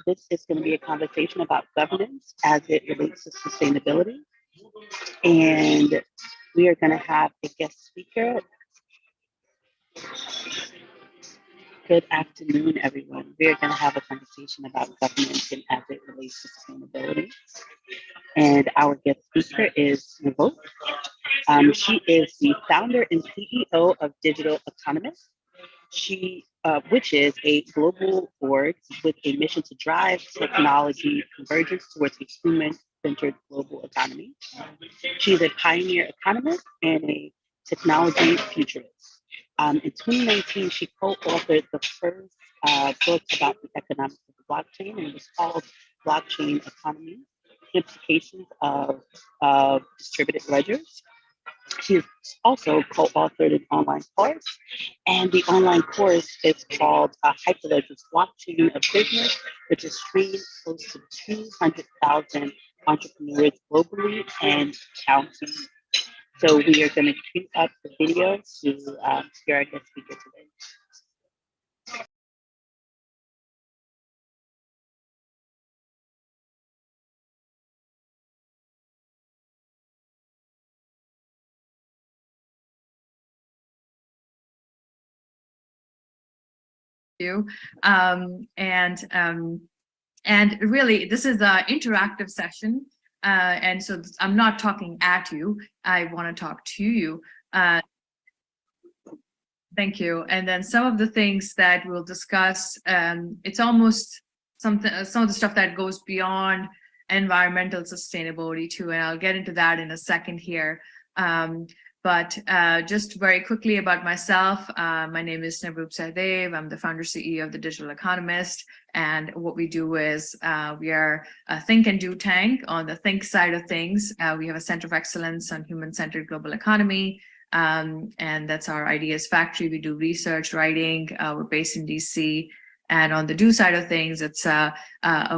this is going to be a conversation about governance as it relates to sustainability. And we are going to have a guest speaker. Good afternoon, everyone. We are going to have a conversation about governance and as it relates to sustainability. And our guest speaker is Navroop. She is the founder and CEO of Digital Economist, which is a global org with a mission to drive technology convergence towards a human-centered global economy. She is a pioneer economist and a technology futurist. In 2019, she co-authored the first book about the economics of the blockchain, and it was called Blockchain Economy, Implications of Distributed Ledgers. She has also co-authored an online course, and the online course is called Hyperledger's Blockchain of Business, which is trained close to 200,000 entrepreneurs globally and counting. So we are going to cue up the video to hear our guest speaker today. You and really this is an interactive session, and so I'm not talking at you. I want to talk to you. Thank you. And then some of the things that we'll discuss, it's almost some of the stuff that goes beyond environmental sustainability too, and I'll get into that in a second here. But just very quickly about myself, my name is Navroop Sahdev. I'm the founder CEO of the Digital Economist. And what we do is we are a think and do tank. On the think side of things, we have a center of excellence on human-centered global economy. And that's our ideas factory. We do research, writing. We're based in DC. And on the do side of things, it's a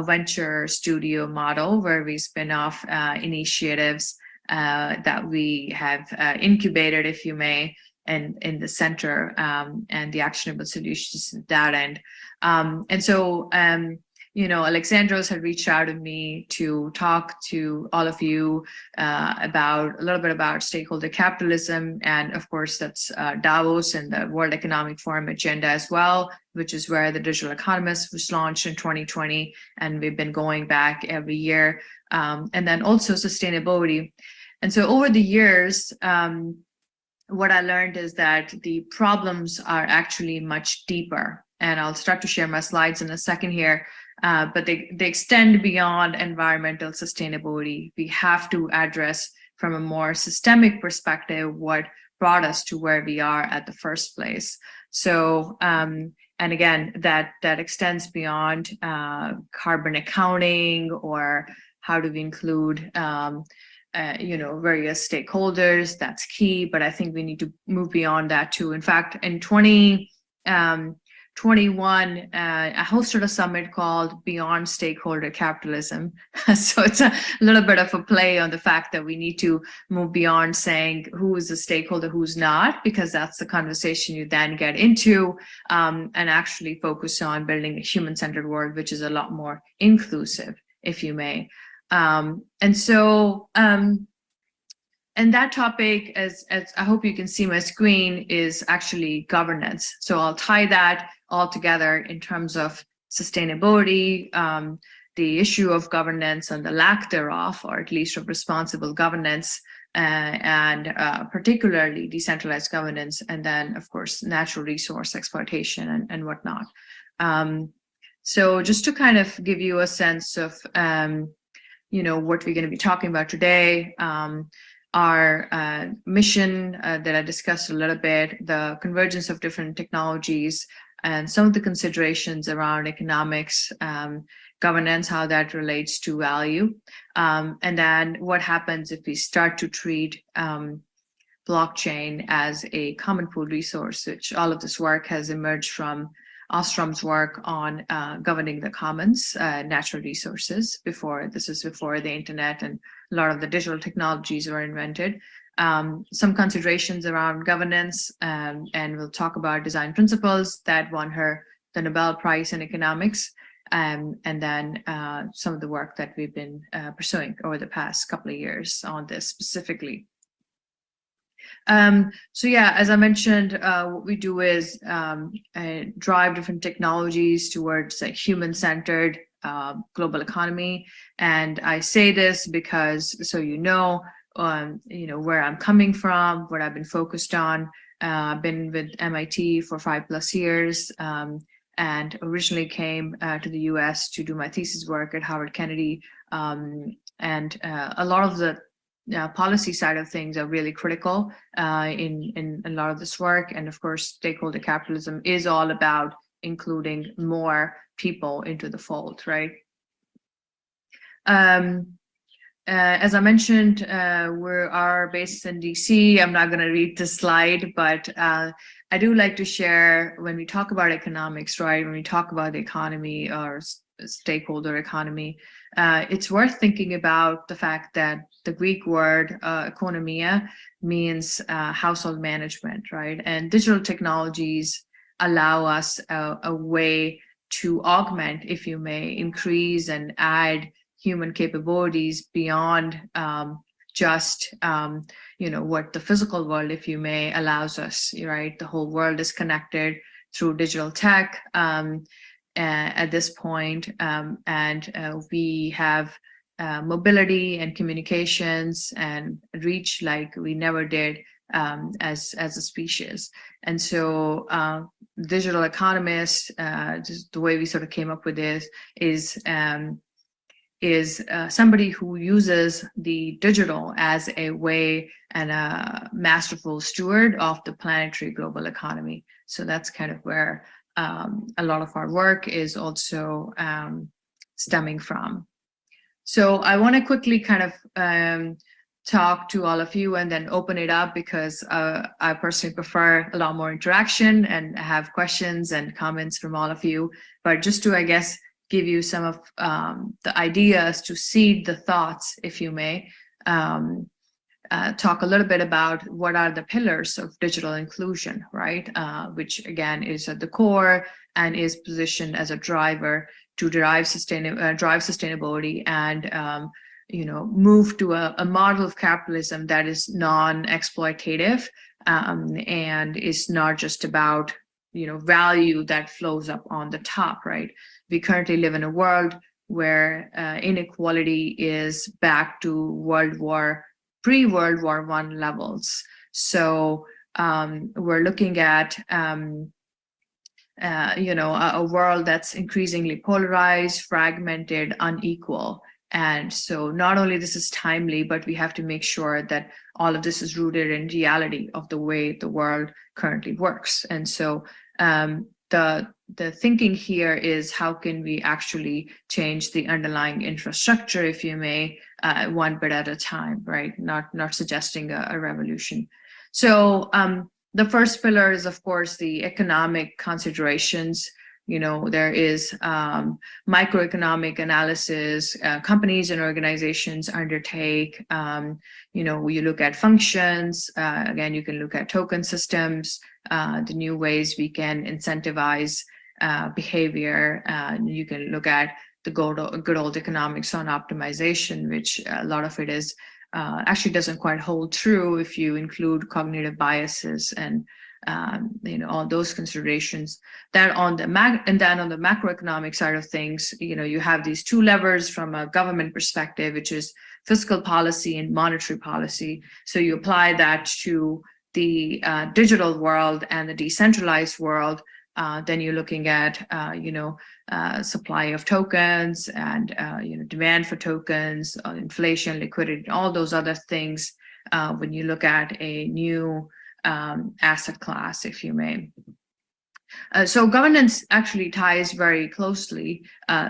venture studio model where we spin off initiatives that we have incubated, if you may, and in the center, and the actionable solutions at that end. And so, Alexandros had reached out to me to talk to all of you about a little bit about stakeholder capitalism. And of course, that's Davos and the World Economic Forum agenda as well, which is where the Digital Economist was launched in 2020. And we've been going back every year. And then also sustainability. And so over the years, what I learned is that the problems are actually much deeper. And I'll start to share my slides in a second here, but they extend beyond environmental sustainability. We have to address from a more systemic perspective what brought us to where we are at the first place. So, and again, that extends beyond carbon accounting, or how do we include various stakeholders. That's key, but I think we need to move beyond that too. In fact, in 2021, I hosted a summit called Beyond Stakeholder Capitalism. So it's a little bit of a play on the fact that we need to move beyond saying who is a stakeholder, who's not, because that's the conversation you then get into, and actually focus on building a human-centered world, which is a lot more inclusive, if you may. And that topic, as I hope you can see my screen, is actually governance. So I'll tie that all together in terms of sustainability, the issue of governance and the lack thereof, or at least of responsible governance, and particularly decentralized governance, and then, of course, natural resource exploitation and whatnot. So just to kind of give you a sense of what we're going to be talking about today, our mission that I discussed a little bit, the convergence of different technologies, and some of the considerations around economics, governance, how that relates to value, and then what happens if we start to treat blockchain as a common pool resource, which all of this work has emerged from Ostrom's work on governing the commons, natural resources. This is before the internet and a lot of the digital technologies were invented. Some considerations around governance, and we'll talk about design principles that won her the Nobel Prize in economics. and then some of the work that we've been pursuing over the past couple of years on this specifically. So yeah, as I mentioned, what we do is drive different technologies towards a human-centered global economy. And I say this because, so you know where I'm coming from, what I've been focused on. I've been with MIT for 5+ years, and originally came to the US to do my thesis work at Harvard Kennedy. And a lot of the policy side of things are really critical in a lot of this work. And of course, stakeholder capitalism is all about including more people into the fold, right? As I mentioned, our base is in DC. I'm not going to read this slide, but I do like to share when we talk about economics, right? When we talk about the economy or stakeholder economy, it's worth thinking about the fact that the Greek word economia means household management, right? And digital technologies allow us a way to augment, if you may, increase and add human capabilities beyond just what the physical world, if you may, allows us, right? The whole world is connected through digital tech at this point, and we have mobility and communications and reach like we never did as a species. And so digital economists, just the way we sort of came up with this is somebody who uses the digital as a way and a masterful steward of the planetary global economy. So that's kind of where a lot of our work is also stemming from. So I want to quickly kind of talk to all of you and then open it up, because I personally prefer a lot more interaction and have questions and comments from all of you. But just to, I guess, give you some of the ideas to seed the thoughts, if you may, talk a little bit about what are the pillars of digital inclusion, right? Which again is at the core and is positioned as a driver to drive sustainability and move to a model of capitalism that is non-exploitative and is not just about value that flows up on the top, right? We currently live in a world where inequality is back to pre-World War I levels. So we're looking at a world that's increasingly polarized, fragmented, unequal. And so not only this is timely, but we have to make sure that all of this is rooted in reality of the way the world currently works. And so the thinking here is, how can we actually change the underlying infrastructure, if you may, one bit at a time, right? Not suggesting a revolution. So the first pillar is, of course, the economic considerations. There is microeconomic analysis companies and organizations undertake. You look at functions. Again, you can look at token systems, the new ways we can incentivize behavior. You can look at the good old economics on optimization, which a lot of it is actually doesn't quite hold true if you include cognitive biases and all those considerations. Then on the macroeconomic side of things, you have these two levers from a government perspective, which is fiscal policy and monetary policy. So you apply that to the digital world and the decentralized world. Then you're looking at supply of tokens and demand for tokens, inflation, liquidity, all those other things when you look at a new asset class, if you may. So governance actually ties very closely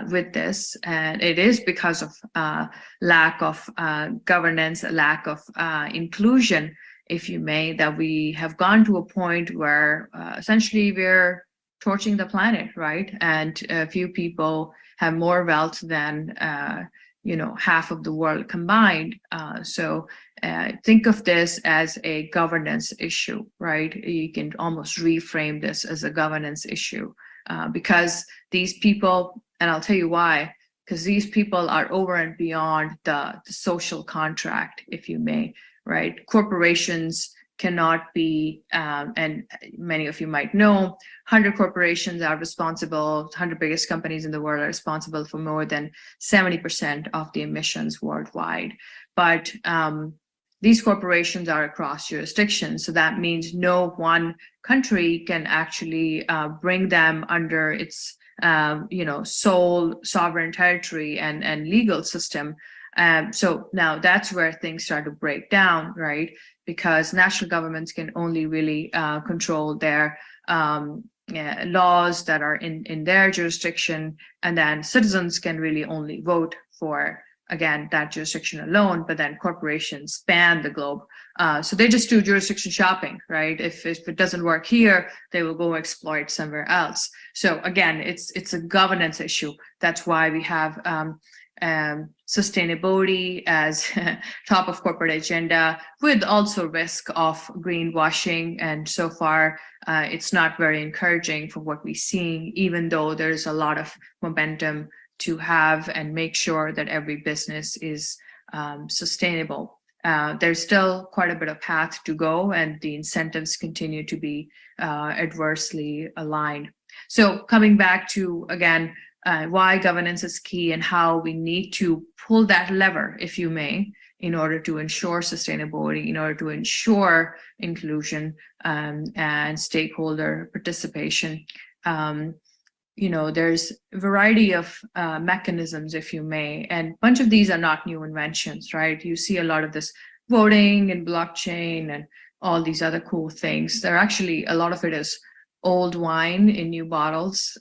with this, and it is because of lack of governance, lack of inclusion, if you may, that we have gone to a point where essentially we're torching the planet, right? And a few people have more wealth than half of the world combined. So think of this as a governance issue, right? You can almost reframe this as a governance issue because these people And I'll tell you why, because these people are over and beyond the social contract, if you may, right? Corporations cannot be, and many of you might know, 100 corporations are responsible, 100 biggest companies in the world are responsible for more than 70% of the emissions worldwide. But these corporations are across jurisdictions, so that means no one country can actually bring them under its sole sovereign territory and legal system. So now that's where things start to break down, right? Because national governments can only really control their laws that are in their jurisdiction, and then citizens can really only vote for, again, that jurisdiction alone, but then corporations span the globe. So they just do jurisdiction shopping, right? If it doesn't work here, they will go exploit somewhere else. So again, it's a governance issue. That's why we have sustainability as top of corporate agenda, with also risk of greenwashing. And so far, it's not very encouraging for what we're seeing, even though there's a lot of momentum to have and make sure that every business is sustainable. There's still quite a bit of path to go, and the incentives continue to be adversely aligned. So coming back to, again, why governance is key and how we need to pull that lever, if you may, in order to ensure sustainability, in order to ensure inclusion and stakeholder participation. There's a variety of mechanisms, if you may, and a bunch of these are not new inventions, right? You see a lot of this voting and blockchain and all these other cool things. They're actually, a lot of it is old wine in new bottles.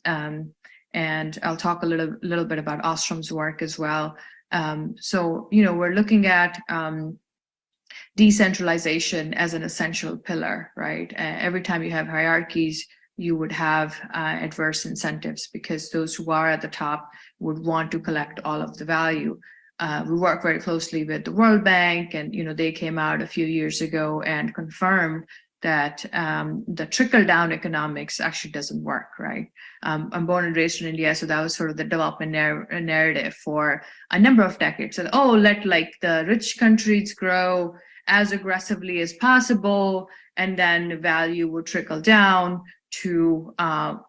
And I'll talk a little bit about Ostrom's work as well. So we're looking at decentralization as an essential pillar, right? Every time you have hierarchies, you would have adverse incentives, because those who are at the top would want to collect all of the value. We work very closely with the World Bank, and they came out a few years ago and confirmed that the trickle-down economics actually doesn't work, right? I'm born and raised in India, so that was sort of the development narrative for a number of decades. So, let the rich countries grow as aggressively as possible, and then the value would trickle down to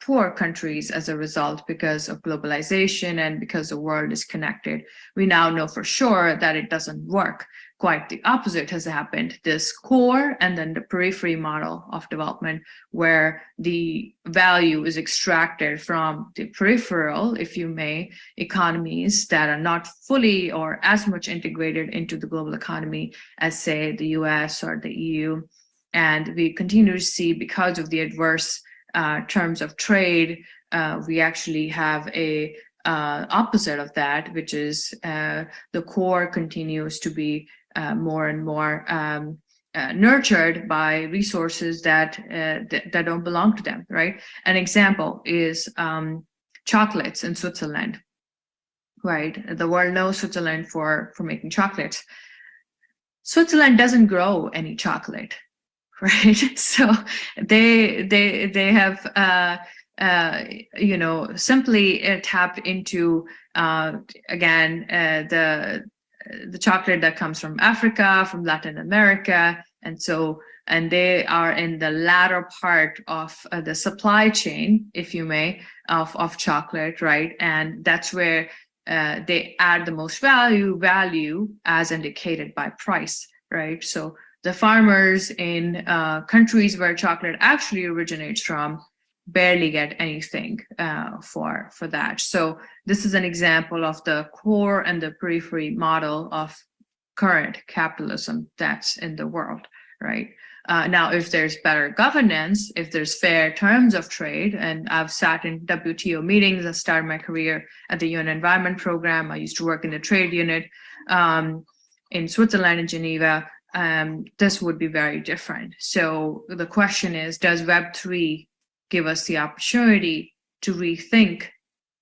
poor countries as a result, because of globalization and because the world is connected. We now know for sure that it doesn't work. Quite the opposite has happened. This core and then the periphery model of development, where the value is extracted from the peripheral, if you may, economies that are not fully or as much integrated into the global economy as, say, the US or the EU. And we continue to see, because of the adverse terms of trade, we actually have a opposite of that, which is the core continues to be more and more nurtured by resources that don't belong to them, right? An example is chocolates in Switzerland, right? The world knows Switzerland for making chocolates. Switzerland doesn't grow any chocolate, right? So they have simply tapped into again the chocolate that comes from Africa, from Latin America, and they are in the latter part of the supply chain, if you may, of chocolate, right? And that's where they add the most value as indicated by price, right? So the farmers in countries where chocolate actually originates from barely get anything for that. So this is an example of the core and the periphery model of current capitalism that's in the world, right? Now, if there's better governance, if there's fair terms of trade, and I've sat in WTO meetings, I started my career at the UN Environment Program. I used to work in the trade unit in Switzerland and Geneva. This would be very different. So the question is, does Web3 give us the opportunity to rethink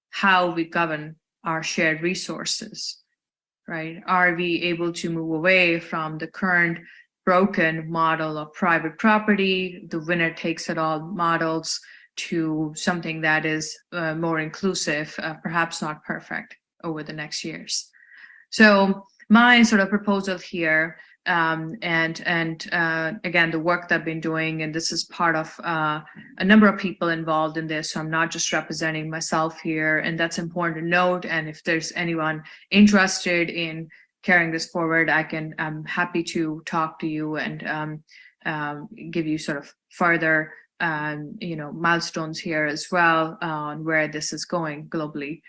how we govern our shared resources, right? Are we able to move away from the current broken model of private property, the winner takes it all models, to something that is more inclusive, perhaps not perfect, over the next years. So my sort of proposal here, and again, the work that I've been doing, and this is part of a number of people involved in this, so I'm not just representing myself here, and that's important to note. And if there's anyone interested in carrying this forward, I'm happy to talk to you and give you sort of further milestones here as well on where this is going globally.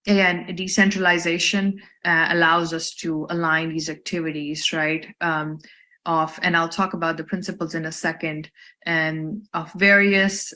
Again, decentralization allows us to align these activities, right? And I'll talk about the principles in a second, and of various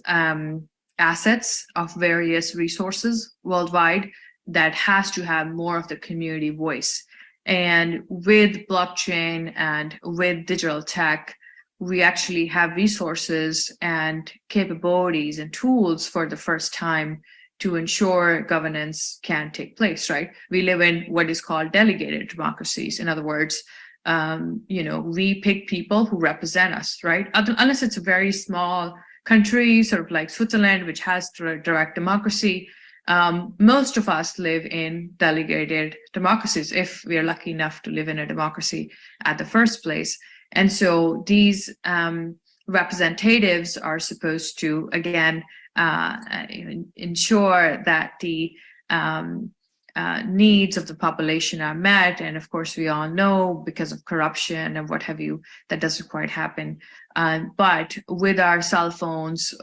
assets, of various resources worldwide that has to have more of the community voice. And with blockchain and with digital tech, we actually have resources and capabilities and tools for the first time to ensure governance can take place, right? We live in what is called delegated democracies. In other words, we pick people who represent us, right? Unless it's a very small country, sort of like Switzerland, which has direct democracy, most of us live in delegated democracies, if we are lucky enough to live in a democracy at the first place. And so these representatives are supposed to, again, ensure that the needs of the population are met. And of course, we all know, because of corruption and what have you, that doesn't quite happen. But with our cell phones,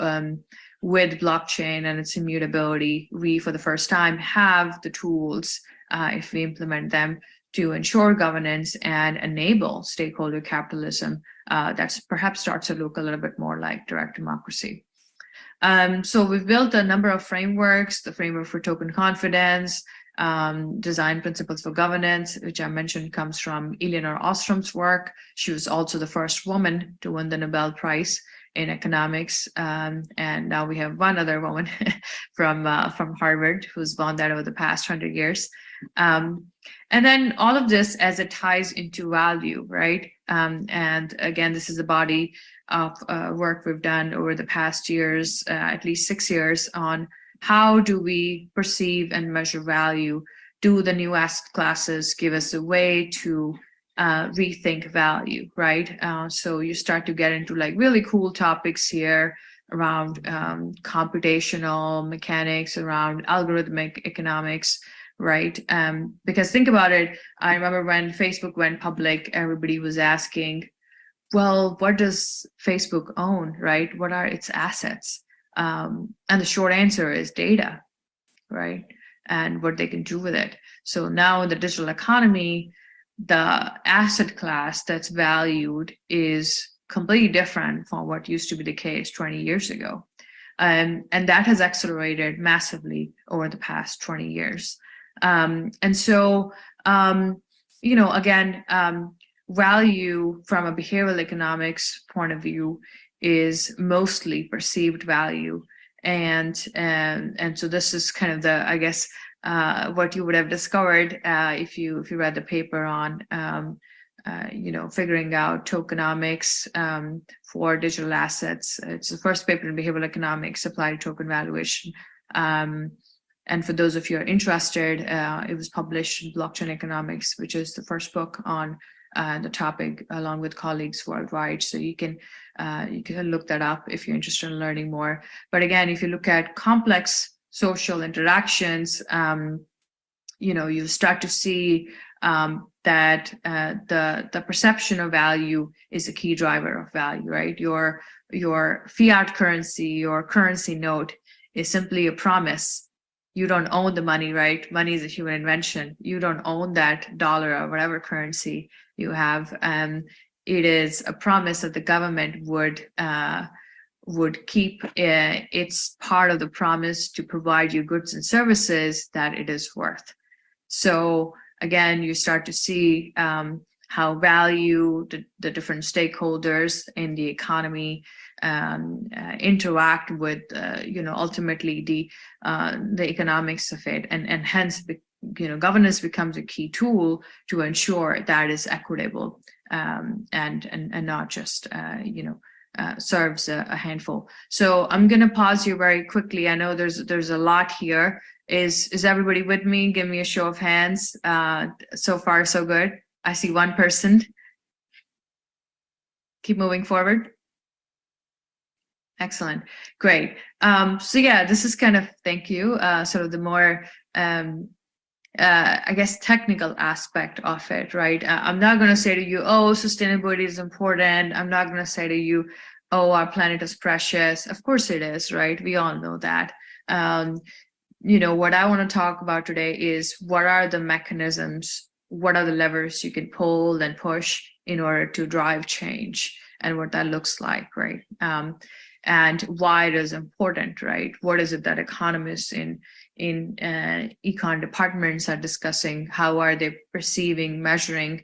with blockchain and its immutability, we, for the first time, have the tools, if we implement them, to ensure governance and enable stakeholder capitalism that's perhaps starts to look a little bit more like direct democracy. So we've built a number of frameworks: the framework for token confidence, design principles for governance, which I mentioned comes from Elinor Ostrom's work. She was also the first woman to win the Nobel Prize in economics, and now we have one other woman from Harvard who's won that over the past 100 years. And then all of this as it ties into value, right? And again, this is a body of work we've done over the past years, at least 6 years, on how do we perceive and measure value? Do the new asset classes give us a way to rethink value, right? So you start to get into like really cool topics here around computational mechanics, around algorithmic economics, right? Because think about it, I remember when Facebook went public, everybody was asking, well, what does Facebook own, right? What are its assets? And the short answer is data, right? And what they can do with it. So now in the digital economy, the asset class that's valued is completely different from what used to be the case 20 years ago. And that has accelerated massively over the past 20 years. And so, again, value from a behavioral economics point of view is mostly perceived value. And so this is kind of the, I guess, what you would have discovered if you read the paper on figuring out tokenomics for digital assets. It's the first paper in behavioral economics applied to token valuation. And for those of you who are interested, it was published in Blockchain Economics, which is the first book on the topic, along with colleagues worldwide. So you can look that up if you're interested in learning more. But again, if you look at complex social interactions, you start to see that the perception of value is a key driver of value, right? Your fiat currency, your currency note, is simply a promise. You don't own the money, right? Money is a human invention. You don't own that dollar or whatever currency you have. It is a promise that the government would keep. It's part of the promise to provide you goods and services that it is worth. So again, you start to see how value, the different stakeholders in the economy interact with, ultimately the economics of it, and hence, governance becomes a key tool to ensure that is equitable and not just, serves a handful. So I'm going to pause you very quickly. I know there's a lot here. Is everybody with me? Give me a show of hands. So far, so good. I see one person. Keep moving forward. Excellent. Great. So yeah, this is kind of, thank you, sort of the more, I guess, technical aspect of it, right? I'm not going to say to you, oh, sustainability is important. I'm not going to say to you, oh, our planet is precious. Of course it is, right? We all know that. What I want to talk about today is what are the mechanisms, what are the levers you can pull and push in order to drive change and what that looks like, right? And why it is important, right? What is it that economists in econ departments are discussing? How are they perceiving, measuring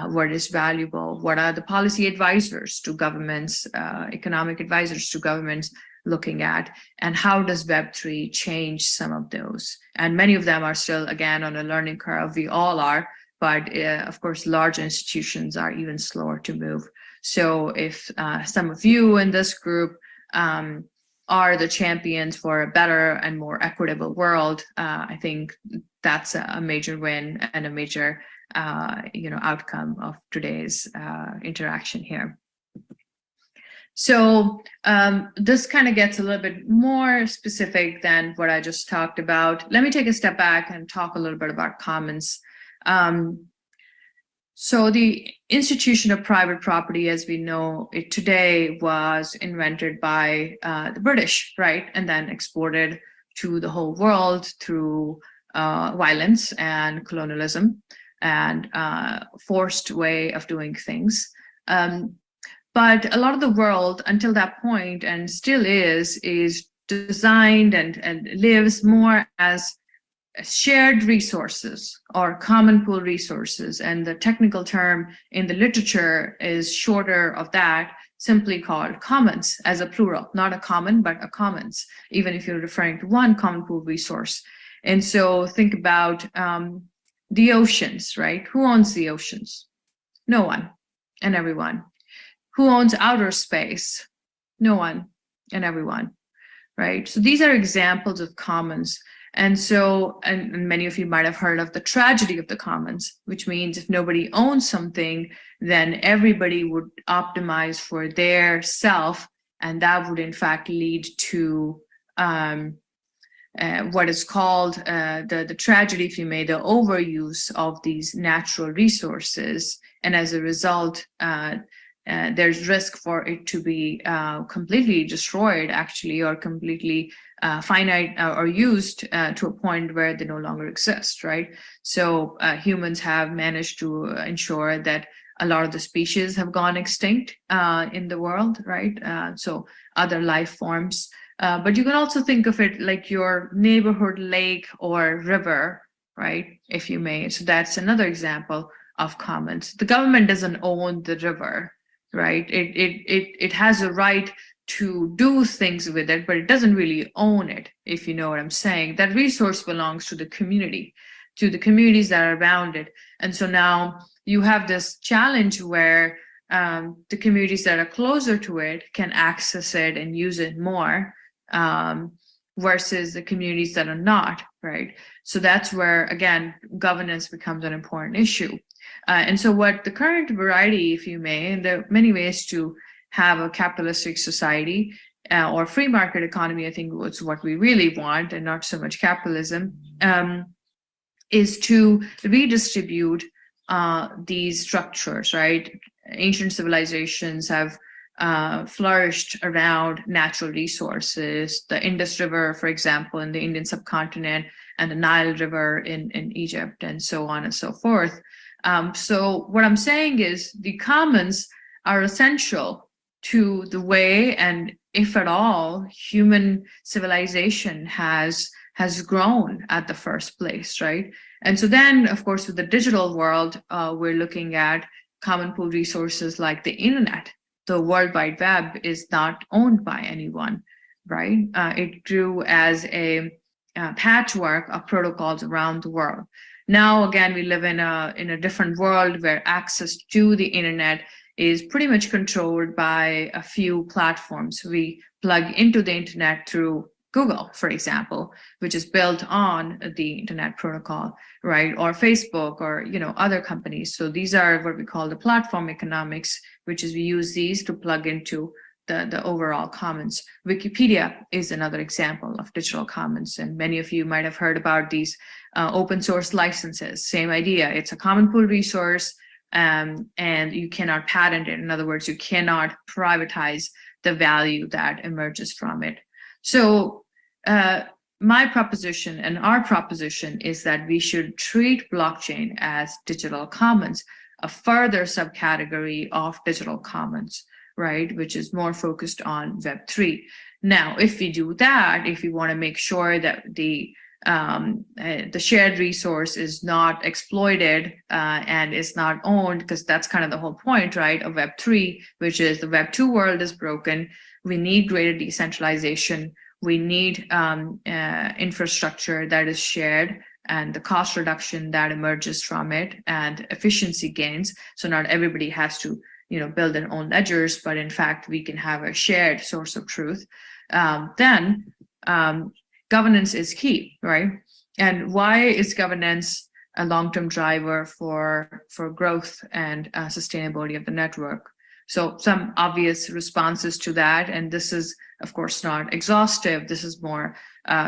what is valuable? What are the policy advisors to governments, economic advisors to governments looking at? And how does Web3 change some of those? And many of them are still, again, on a learning curve. We all are, but of course, large institutions are even slower to move. So if some of you in this group are the champions for a better and more equitable world, I think that's a major win and a major outcome of today's interaction here. So this kind of gets a little bit more specific than what I just talked about. Let me take a step back and talk a little bit about commons. So the institution of private property, as we know it today, was invented by the British, right? And then exported to the whole world through violence and colonialism and forced way of doing things. But a lot of the world until that point, and still is designed and lives more as shared resources or common pool resources. And the technical term in the literature is shorter of that, simply called commons as a plural, not a common, but a commons, even if you're referring to one common pool resource. And so think about the oceans, right? Who owns the oceans? No one and everyone. Who owns outer space? No one and everyone, right? So these are examples of commons. And so, and many of you might have heard of the tragedy of the commons, which means if nobody owns something, then everybody would optimize for their self, and that would in fact lead to what is called the tragedy, if you may, the overuse of these natural resources. And as a result, there's risk for it to be completely destroyed, actually, or completely finite or used to a point where they no longer exist, right? So humans have managed to ensure that a lot of the species have gone extinct in the world, right? So other life forms. But you can also think of it like your neighborhood lake or river, right? If you may. So that's another example of commons. The government doesn't own the river, right? It has a right to do things with it, but it doesn't really own it, if you know what I'm saying. That resource belongs to the community, to the communities that are around it. And so now you have this challenge where the communities that are closer to it can access it and use it more versus the communities that are not, right? So that's where, again, governance becomes an important issue. And so what the current variety, if you may, and there are many ways to have a capitalistic society or free market economy, I think was what we really want, and not so much capitalism, is to redistribute these structures, right? Ancient civilizations have flourished around natural resources. The Indus River, for example, in the Indian subcontinent, and the Nile River in Egypt, and so on and so forth. So what I'm saying is the commons are essential to the way, and if at all, human civilization has grown at the first place, right? And so then, of course, with the digital world, we're looking at common pool resources like the internet. The World Wide Web is not owned by anyone, right? It grew as a patchwork of protocols around the world. Now, again, we live in a different world where access to the internet is pretty much controlled by a few platforms. We plug into the internet through Google, for example, which is built on the internet protocol, right? Or Facebook, or other companies. So these are what we call the platform economics, which is we use these to plug into the overall commons. Wikipedia is another example of digital commons, and many of you might have heard about these open source licenses. Same idea. It's a common pool resource, and you cannot patent it. In other words, you cannot privatize the value that emerges from it. So my proposition and our proposition is that we should treat blockchain as digital commons, a further subcategory of digital commons, right, which is more focused on Web3. Now, if we do that, if we want to make sure that the shared resource is not exploited and is not owned, because that's kind of the whole point, right, of Web3, which is the Web2 world is broken. We need greater decentralization. We need infrastructure that is shared, and the cost reduction that emerges from it, and efficiency gains. So not everybody has to build their own ledgers, but in fact, we can have a shared source of truth. Then governance is key, right? And why is governance a long-term driver for growth and sustainability of the network? So some obvious responses to that, and this is, of course, not exhaustive. This is more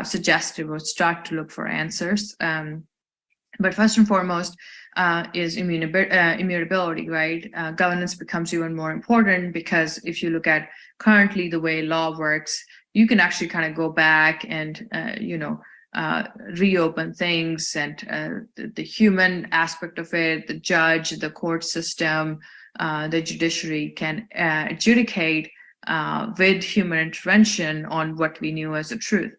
suggestive, or start to look for answers. But first and foremost is immutability, right? Governance becomes even more important because if you look at currently the way law works, you can actually kind of go back and, reopen things, and the human aspect of it, the judge, the court system, the judiciary can adjudicate with human intervention on what we knew as the truth,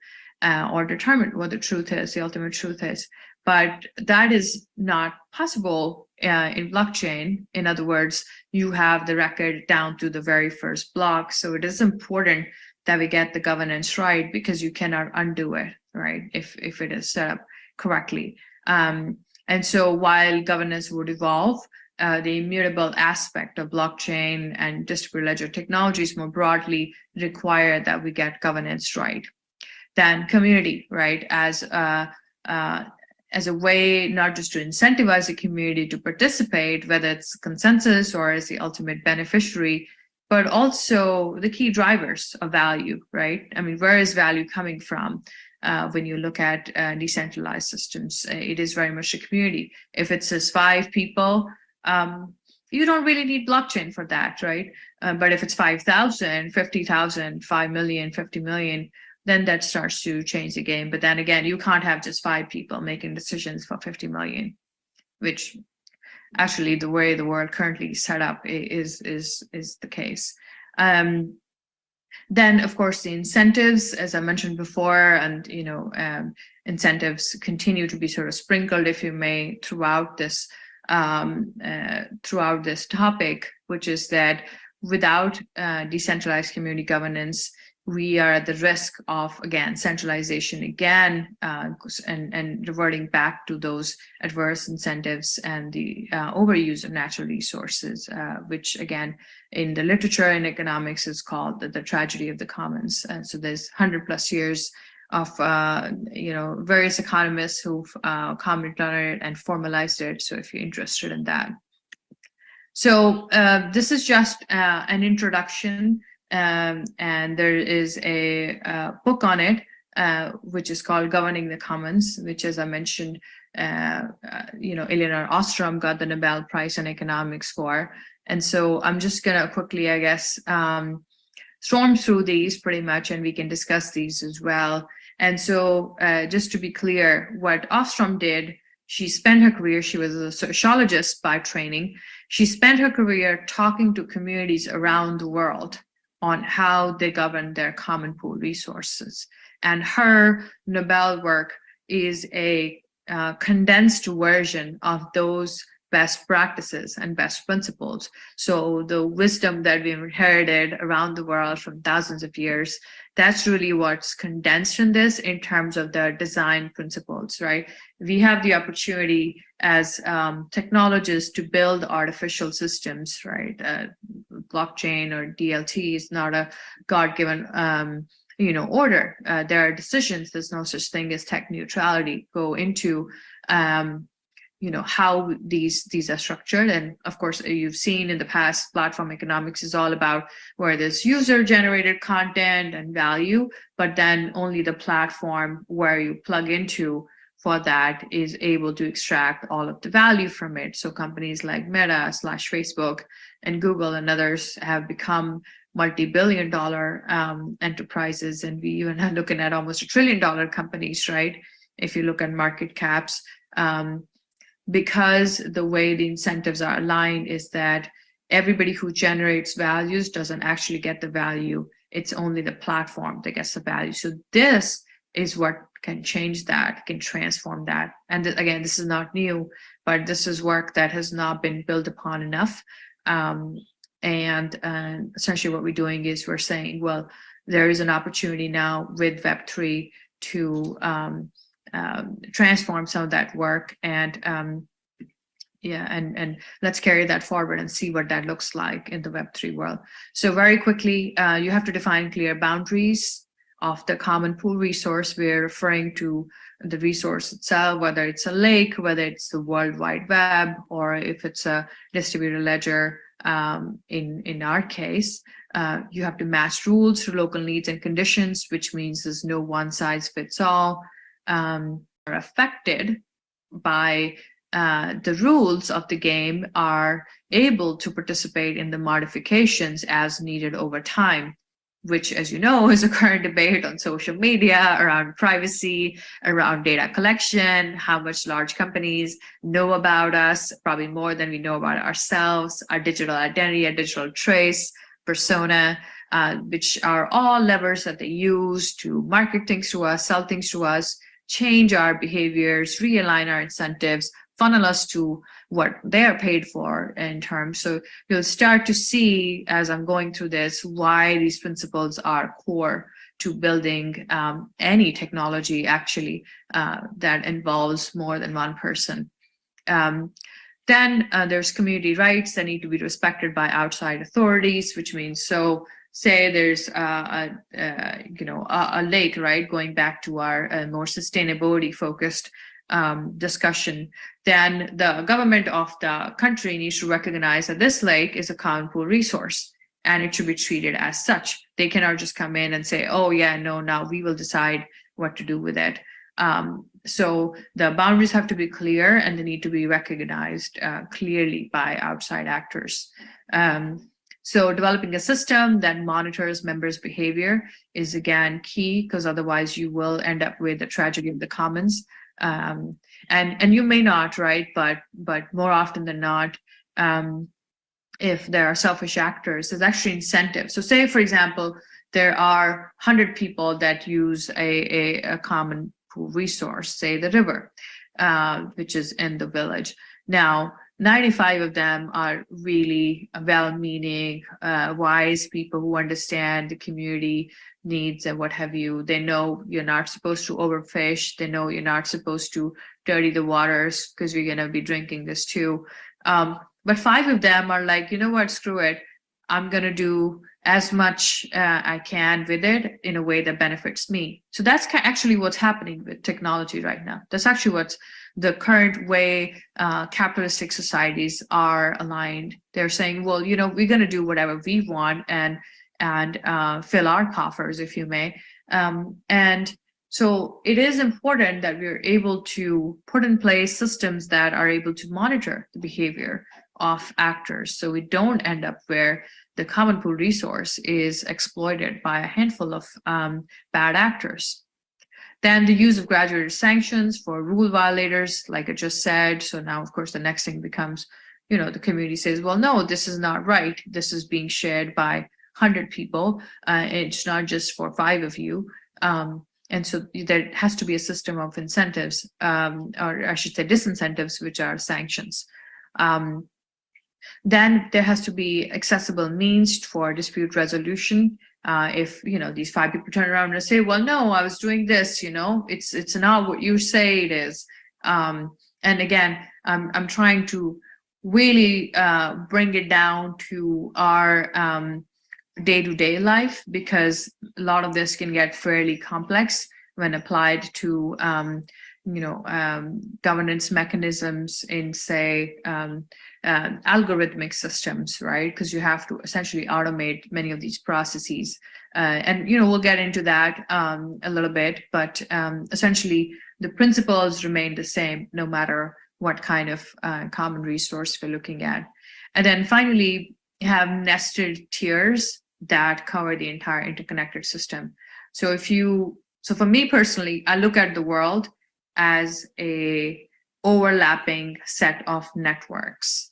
or determine what the truth is, the ultimate truth is. But that is not possible in blockchain. In other words, you have the record down to the very first block. So it is important that we get the governance right, because you cannot undo it, right, if it is set up correctly. And so while governance would evolve, the immutable aspect of blockchain and distributed ledger technologies more broadly require that we get governance right. Then community, right, as a way not just to incentivize the community to participate, whether it's consensus or as the ultimate beneficiary, but also the key drivers of value, right? I mean, where is value coming from? When you look at decentralized systems, it is very much the community. If it's just 5 people, you don't really need blockchain for that, right? But if it's 5,000, 50,000, 5 million, 50 million, then that starts to change the game. But then again, you can't have just 5 people making decisions for 50 million, which actually the way the world currently is set up is the case. Then, of course, the incentives, as I mentioned before, and incentives continue to be sort of sprinkled, if you may, throughout this topic, which is that without decentralized community governance, we are at the risk of, again, centralization again, and reverting back to those adverse incentives and the overuse of natural resources, which, again, in the literature in economics is called the tragedy of the commons. So there's 100+ years of various economists who've commented on it and formalized it. So if you're interested in that. So this is just an introduction. And there is a book on it, which is called Governing the Commons, which, as I mentioned, Elinor Ostrom got the Nobel Prize in Economics for. And so I'm just going to quickly, I guess, storm through these pretty much, and we can discuss these as well. And so just to be clear, what Ostrom did, she spent her career, she was a sociologist by training. She spent her career talking to communities around the world on how they govern their common pool resources. And her Nobel work is a condensed version of those best practices and best principles. So the wisdom that we inherited around the world from thousands of years That's really what's condensed in this in terms of the design principles, right? We have the opportunity as technologists to build artificial systems, right? Blockchain or DLT is not a God-given order. There are decisions. There's no such thing as tech neutrality go into how these are structured. And of course, you've seen in the past, platform economics is all about where there's user generated content and value, but then only the platform where you plug into for that is able to extract all of the value from it. So companies like Meta / Facebook and Google and others have become multi-billion-dollar enterprises, and we even are looking at almost $1 trillion companies, right? If you look at market caps, because the way the incentives are aligned is that everybody who generates values doesn't actually get the value. It's only the platform that gets the value. So this is what can change that, can transform that. And again, this is not new, but this is work that has not been built upon enough. And essentially what we're doing is we're saying, well, there is an opportunity now with Web3 to transform some of that work, and let's carry that forward and see what that looks like in the Web3 world. So very quickly, you have to define clear boundaries of the common pool resource. We're referring to the resource itself, whether it's a lake, whether it's the World Wide Web, or if it's a distributed ledger. In our case, you have to match rules to local needs and conditions, which means there's no one size fits all. Are affected by the rules of the game are able to participate in the modifications as needed over time, which, as you know, is a current debate on social media around privacy, around data collection, how much large companies know about us, probably more than we know about ourselves, our digital identity, our digital trace, persona, which are all levers that they use to market things to us, sell things to us, change our behaviors, realign our incentives, funnel us to what they're paid for in terms. So you'll start to see, as I'm going through this, why these principles are core to building any technology actually that involves more than one person. Then there's community rights that need to be respected by outside authorities, which means, so say there's a lake, right? Going back to our more sustainability focused discussion, then the government of the country needs to recognize that this lake is a common pool resource and it should be treated as such. They cannot just come in and say, oh yeah, no, now we will decide what to do with it. So the boundaries have to be clear and they need to be recognized clearly by outside actors. So developing a system that monitors members' behavior is again key, because otherwise you will end up with the tragedy of the commons. And you may not, right? But more often than not, if there are selfish actors, there's actually incentives. So say, for example, there are 100 people that use a common pool resource, say the river, which is in the village. Now, 95 of them are really well-meaning, wise people who understand the community needs and what have you. They know you're not supposed to overfish. They know you're not supposed to dirty the waters because you're going to be drinking this too. But 5 of them are like, you know what, screw it. I'm going to do as much I can with it in a way that benefits me. So that's actually what's happening with technology right now. That's actually what's the current way capitalistic societies are aligned. They're saying, well, we're going to do whatever we want and fill our coffers, if you may. And so it is important that we're able to put in place systems that are able to monitor the behavior of actors, so we don't end up where the common pool resource is exploited by a handful of bad actors. Then the use of graduated sanctions for rule violators, like I just said. So now, of course, the next thing becomes, the community says, well, no, this is not right. This is being shared by 100 people. It's not just for 5 of you. And so there has to be a system of incentives, or I should say disincentives, which are sanctions. Then there has to be accessible means for dispute resolution. If these 5 people turn around and say, well, no, I was doing this, it's not what you say it is. And again, I'm trying to really bring it down to our day-to-day life, because a lot of this can get fairly complex when applied to governance mechanisms in, say, algorithmic systems, right? Because you have to essentially automate many of these processes. And we'll get into that a little bit, but essentially the principles remain the same no matter what kind of common resource we're looking at. And then finally, you have nested tiers that cover the entire interconnected system. So for me personally, I look at the world as a overlapping set of networks,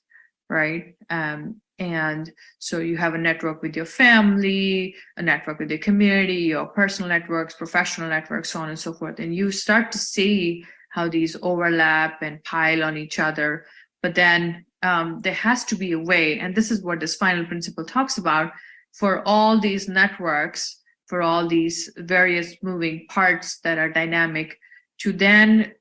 right? And so you have a network with your family, a network with your community, your personal networks, professional networks, so on and so forth. And you start to see how these overlap and pile on each other. But then there has to be a way, and this is what this final principle talks about, for all these networks, for all these various moving parts that are dynamic, to then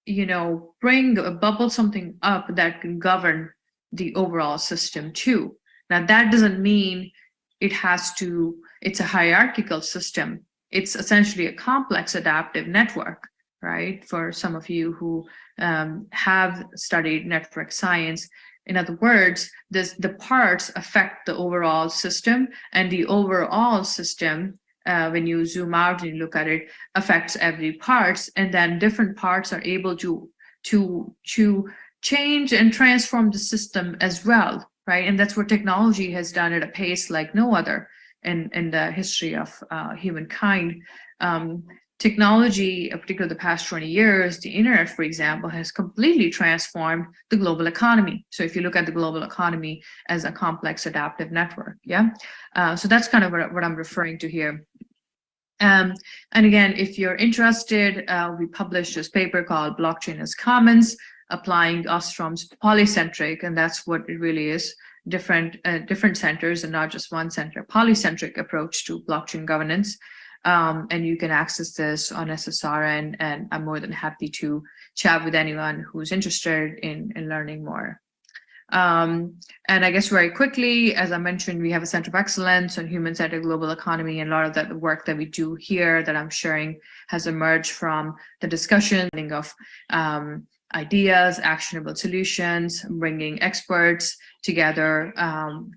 bubble something up that can govern the overall system too. Now that doesn't mean it's a hierarchical system. It's essentially a complex adaptive network, right? For some of you who have studied network science. In other words, the parts affect the overall system, and the overall system, when you zoom out and look at it, affects every parts, and then different parts are able to change and transform the system as well, right? And that's what technology has done at a pace like no other in the history of humankind. Technology, particularly the past 20 years, the internet, for example, has completely transformed the global economy. So if you look at the global economy as a complex adaptive network, so that's kind of what I'm referring to here. And again, if you're interested, we published this paper called Blockchain as Commons, applying Ostrom's polycentric, and that's what it really is, different centers and not just one center, polycentric approach to blockchain governance. And you can access this on SSRN, and I'm more than happy to chat with anyone who's interested in learning more. And I guess very quickly, as I mentioned, we have a Center of Excellence on Human-Centered Global Economy, and a lot of the work that we do here that I'm sharing has emerged from the discussion of ideas, actionable solutions, bringing experts together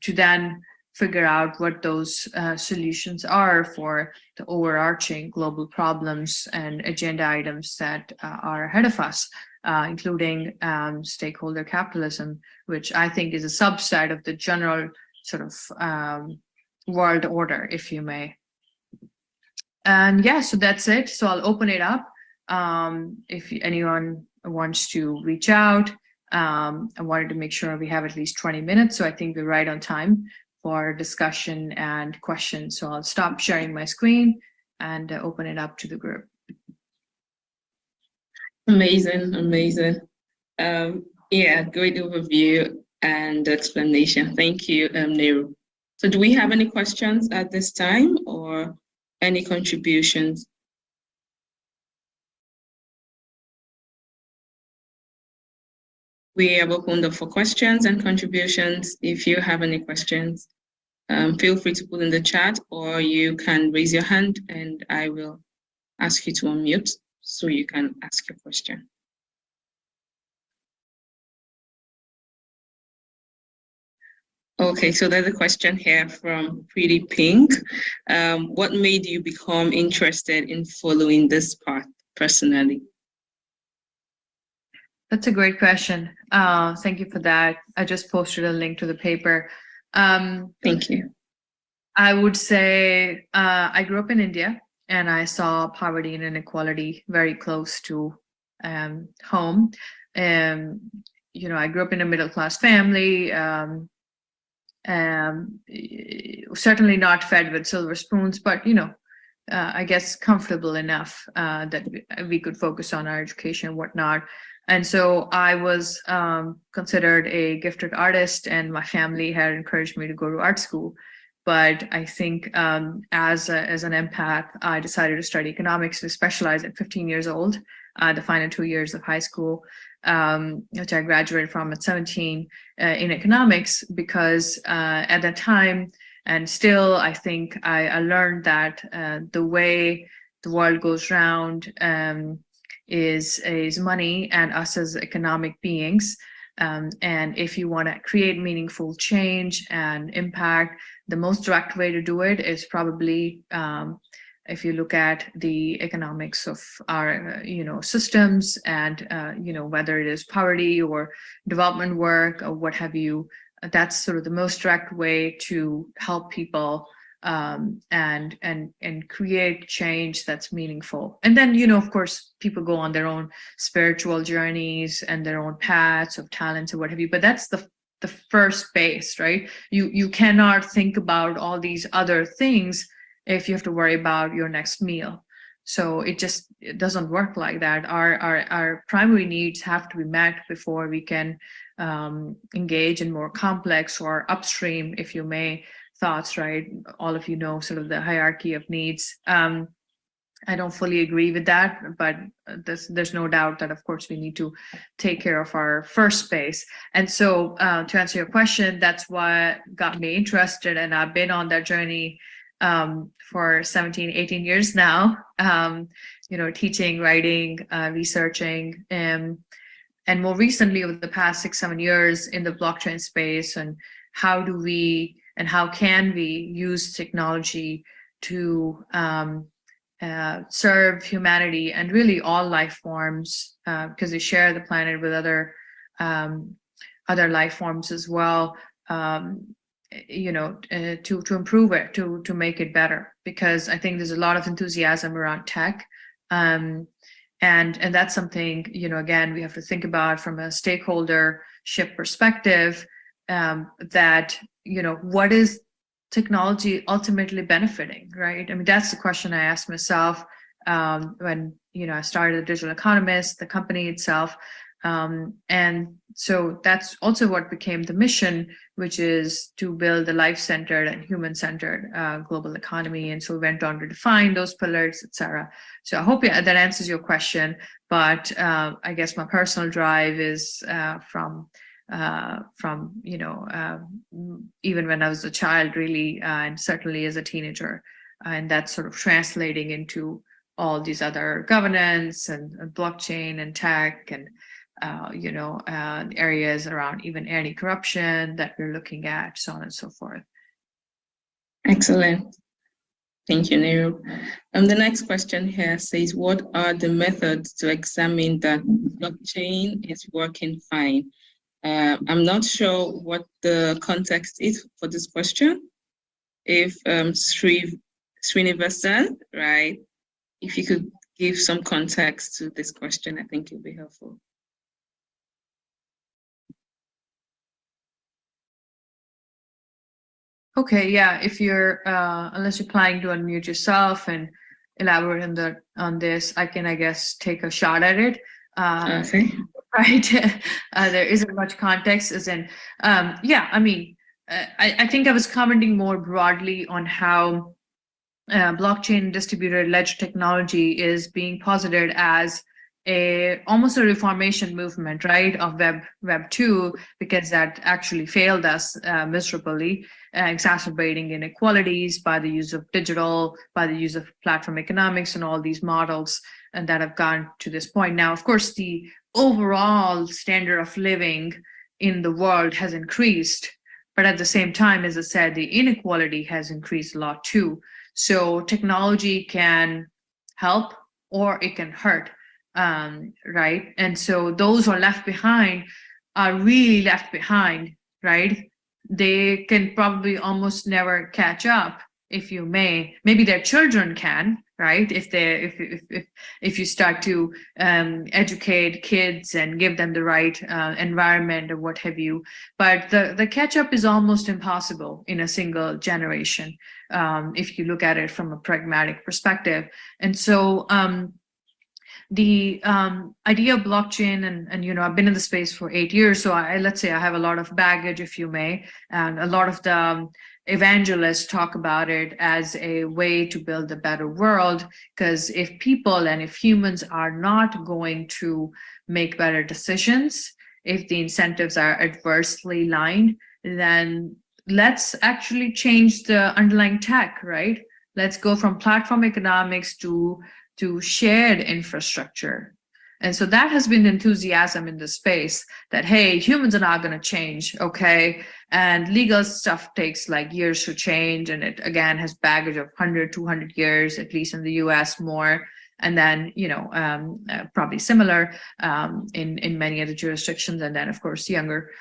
to then figure out what those solutions are for the overarching global problems and agenda items that are ahead of us, including stakeholder capitalism, which I think is a subset of the general sort of world order, if you may. And so that's it. So I'll open it up. If anyone wants to reach out, I wanted to make sure we have at least 20 minutes. So I think we're right on time for discussion and questions. So I'll stop sharing my screen and open it up to the group. Amazing. Great overview and explanation. Thank you, Navroop. So do we have any questions at this time or any contributions? We have opened up for questions and contributions. If you have any questions, feel free to put in the chat, or you can raise your hand and I will ask you to unmute so you can ask your question. Okay, so there's a question here from Pretty Pink. What made you become interested in following this path personally? That's a great question. Thank you for that. I just posted a link to the paper. Thank you. I would say I grew up in India, and I saw poverty and inequality very close to home. I grew up in a middle-class family, certainly not fed with silver spoons, but I guess comfortable enough that we could focus on our education and whatnot. And so I was considered a gifted artist, and my family had encouraged me to go to art school. But I think as an empath, I decided to study economics to specialize at 15 years old, the final 2 years of high school, which I graduated from at 17 in economics, because at that time, and still, I think I learned that the way the world goes round is money and us as economic beings. And if you want to create meaningful change and impact, the most direct way to do it is probably, if you look at the economics of our, systems, and, whether it is poverty or development work or what have you, that's sort of the most direct way to help people and create change that's meaningful. And then, of course, people go on their own spiritual journeys and their own paths of talents or what have you, but that's the first base, right? You cannot think about all these other things if you have to worry about your next meal. So it doesn't work like that. Our primary needs have to be met before we can engage in more complex or upstream, if you may, thoughts, right? All of you know sort of the hierarchy of needs. I don't fully agree with that, but there's no doubt that, of course, we need to take care of our first space. And so to answer your question, that's what got me interested. And I've been on that journey for 17, 18 years now, teaching, writing, researching, and more recently over the past 6-7 years in the blockchain space, and how do we and how can we use technology to serve humanity and really all life forms, because we share the planet with other life forms as well, to improve it, to make it better, because I think there's a lot of enthusiasm around tech. And that's something, again, we have to think about from a stakeholdership perspective, that, what is technology ultimately benefiting, right? I mean, that's the question I asked myself when, I started a Digital Economist, the company itself. And so that's also what became the mission, which is to build a life-centered and human-centered global economy. And so we went on to define those pillars, et cetera. So I hope that answers your question. But I guess my personal drive is from even when I was a child, really, and certainly as a teenager, and that's sort of translating into all these other governance and blockchain and tech and areas around even anti-corruption that we're looking at, so on and so forth. Excellent. Thank you, Navroop. The next question here says, what are the methods to examine that blockchain is working fine? I'm not sure what the context is for this question. If Srinivasan, right, if you could give some context to this question, I think it would be helpful. Okay, yeah, if you're, unless you're planning to unmute yourself and elaborate on this, I can, I guess, take a shot at it. Okay. Right, there isn't much context, as in, I think I was commenting more broadly on how blockchain distributed ledger technology is being posited as almost a reformation movement, right, of Web 2, because that actually failed us miserably, exacerbating inequalities by the use of digital, by the use of platform economics and all these models and that have gone to this point. Now, of course, the overall standard of living in the world has increased, but at the same time, as I said, the inequality has increased a lot too. So technology can help or it can hurt, right? And so those who are left behind are really left behind, right? They can probably almost never catch up, if you may. Maybe their children can, right? If you start to educate kids and give them the right environment or what have you. But the catch up is almost impossible in a single generation, if you look at it from a pragmatic perspective. And so the idea of blockchain, and I've been in the space for 8 years, so let's say I have a lot of baggage, if you may, and a lot of the evangelists talk about it as a way to build a better world, because if people and if humans are not going to make better decisions, if the incentives are adversely aligned, then let's actually change the underlying tech, right? Let's go from platform economics to shared infrastructure. And so that has been the enthusiasm in the space that, hey, humans are not going to change, okay? And legal stuff takes like years to change. And it, again, has baggage of 100, 200 years, at least in the US more. And then, probably similar in many other jurisdictions. And then, of course, younger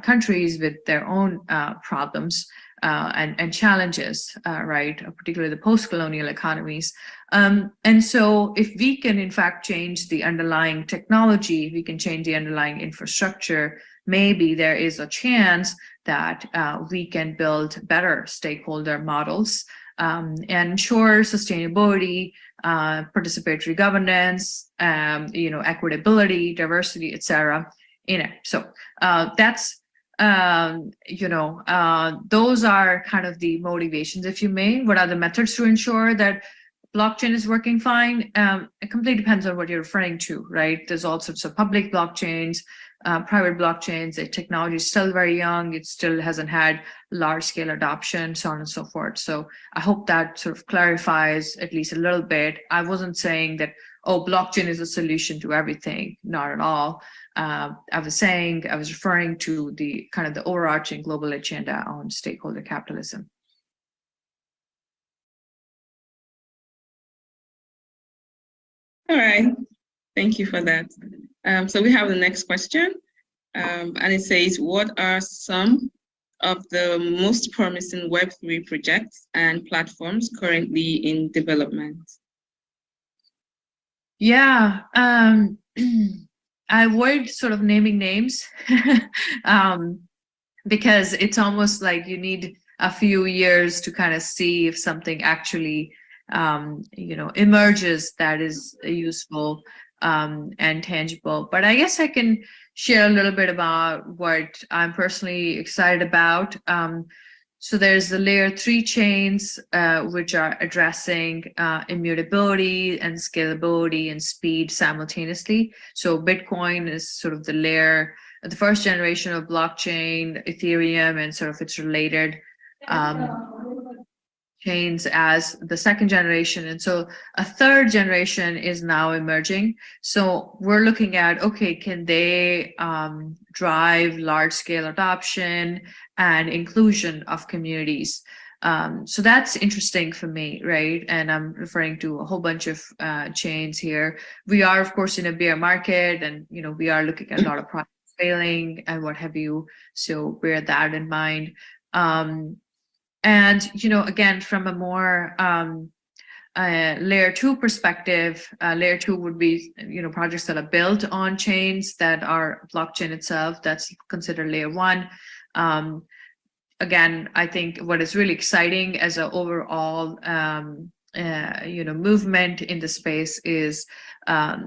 countries with their own problems and challenges, right? Particularly the post-colonial economies. And so if we can, in fact, change the underlying technology, we can change the underlying infrastructure, maybe there is a chance that we can build better stakeholder models and ensure sustainability, participatory governance, equitability, diversity, etc. in it. So that's those are kind of the motivations, if you may. What are the methods to ensure that blockchain is working fine? It completely depends on what you're referring to, right? There's all sorts of public blockchains, private blockchains. The technology is still very young. It still hasn't had large-scale adoption, so on and so forth. So I hope that sort of clarifies at least a little bit. I wasn't saying that, oh, blockchain is a solution to everything. Not at all. I was referring to the kind of the overarching global agenda on stakeholder capitalism. All right, thank you for that. So we have the next question, and it says, what are some of the most promising Web3 projects and platforms currently in development? Yeah, I avoid sort of naming names because it's almost like you need a few years to kind of see if something actually emerges that is useful and tangible. But I guess I can share a little bit about what I'm personally excited about. So there's the layer 3 chains, which are addressing immutability and scalability and speed simultaneously. So Bitcoin is sort of the first generation of blockchain, Ethereum, and sort of its related chains as the second generation. And so a third generation is now emerging. So we're looking at, okay, can they drive large scale adoption and inclusion of communities? So that's interesting for me, right? And I'm referring to a whole bunch of chains here. We are, of course, in a bear market, and we are looking at a lot of projects failing and what have you. So bear that in mind. And again, from a more layer 2 perspective, layer 2 would be projects that are built on chains that are blockchain itself. That's considered layer 1. Again, I think what is really exciting as an overall movement in the space is a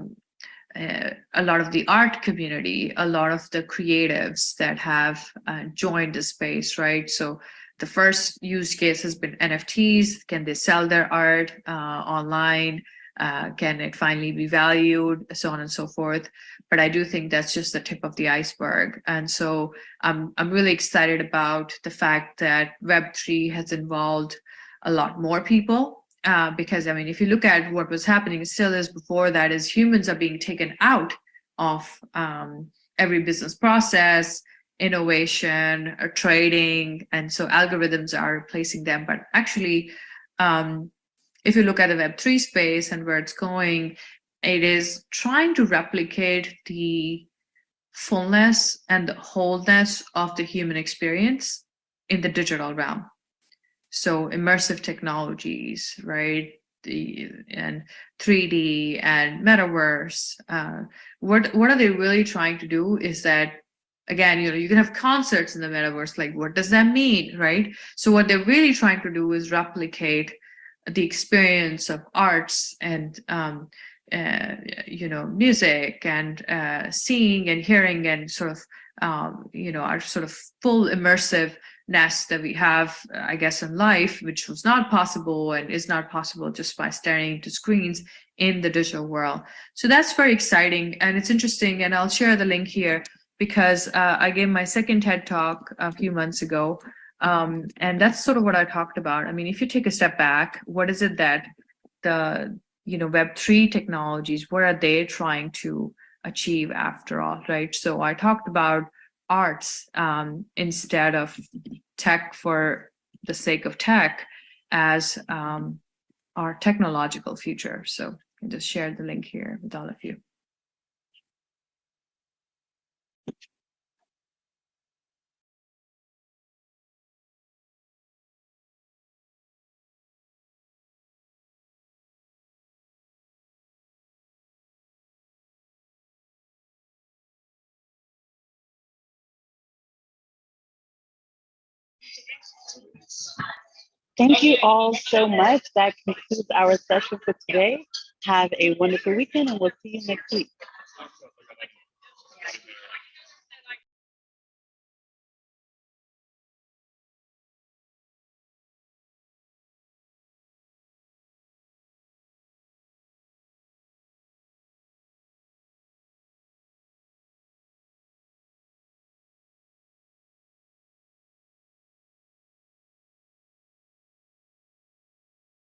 lot of the art community, a lot of the creatives that have joined the space, right? So the first use case has been NFTs. Can they sell their art online? Can it finally be valued? So on and so forth. But I do think that's just the tip of the iceberg. And so I'm really excited about the fact that Web3 has involved a lot more people. Because I mean, if you look at what was happening, it still is before that, is humans are being taken out of every business process, innovation, or trading, and so algorithms are replacing them. But actually, if you look at the Web3 space and where it's going, it is trying to replicate the fullness and the wholeness of the human experience in the digital realm. So immersive technologies, right? And 3D and metaverse. What are they really trying to do is that, again, you can have concerts in the metaverse. Like, what does that mean, right? So what they're really trying to do is replicate the experience of arts and music and seeing and hearing and sort of, our sort of full immersiveness that we have, I guess, in life, which was not possible and is not possible just by staring into screens in the digital world. So that's very exciting and it's interesting. And I'll share the link here because I gave my second TED Talk a few months ago. And that's sort of what I talked about. I mean, if you take a step back, what is it that the Web3 technologies, what are they trying to achieve after all, right? So I talked about arts instead of tech for the sake of tech as our technological future. So I just shared the link here with all of you. Thank you all so much. That concludes our session for today. Have a wonderful weekend and we'll see you next week.